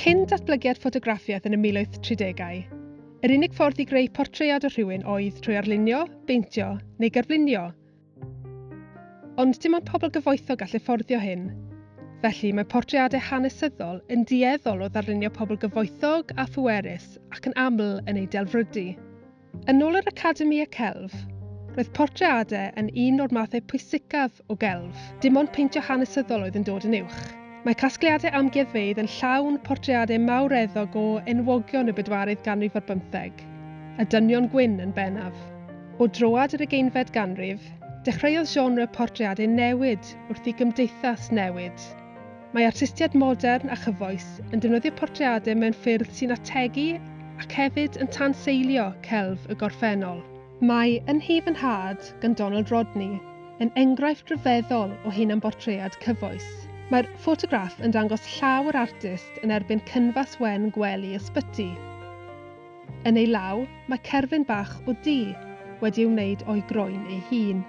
Cyn datblygiad ffotograffiaeth yn y 1930au, yr unig ffordd i greu portread o rhywun oedd trwy arlunio, beintio neu gerflunio. Ond dim ond pobl gyfoethog gall fforddio hyn. Felly mae portreadau hanesyddol yn dueddol o ddarlunio pobl gyfoethog a phwerus ac yn aml yn ei delfrydu. Yn ôl yr Academi y Celf, roedd portreadau yn un o'r mathau pwysicaf o gelf, dim ond peintio hanesyddol oedd yn dod yn uwch. Mae casgliadau amgueddfeydd yn llawn portreadau mawreddog o enwogion y 14th ganrif ar 15, a dynion gwyn yn bennaf. O droad yr 20fed ganrif, dechreuodd genre portreadau newid wrth i gymdeithas newid. Mae artistiaid modern a chyfoes yn defnyddio portreadau mewn ffyrdd sy'n ategu ac hefyd yn tanseilio celf y gorffennol. Mae Yn Hif yn Had gan Donald Rodney yn enghraifft ryfeddol o hunan-bortread cyfoes. Mae'r ffotograff yn dangos llaw yr artist yn erbyn cynfas wen gwely ysbyty. Yn ei law, mae cerflun bach o du wedi wneud o'i groen ei hun.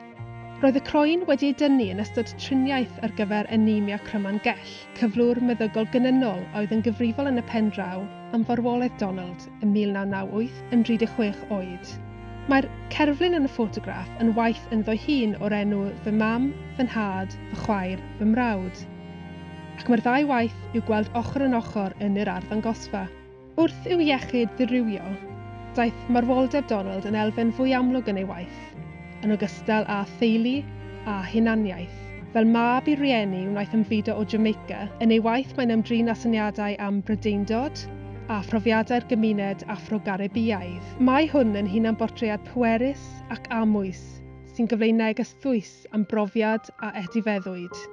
Roedd y croen wedi ei dynnu yn ystod triniaeth ar gyfer anemia cryman gell, cyflwr meddygol gynynnol oedd yn gyfrifol yn y pen draw am farwolaeth Donald ym 1998 yn 36 oed. Mae'r cerflun yn y ffotograff yn waith ynddo hun o'r enw Fy Mam, Fy Nhad, Fy Chwaer, Fy Mrawd. Ac mae'r ddau waith i'w gweld ochr yn ochr yn yr arddangosfa. Wrth i'w iechyd ddirywio, daeth marwoldeb Donald yn elfen fwy amlwg yn ei waith, yn ogystal â theulu a hunaniaeth. Fel mab i rieni wnaeth ymfudo o Jamaica, yn ei waith mae'n ymdrin â syniadau am Brydeindod a phrofiadau'r gymuned Afro-Garibiaidd. Mae hwn yn hunan-bortread pwerus ac amwys sy'n gyfleu neges ddwys am brofiad a etifeddwyd.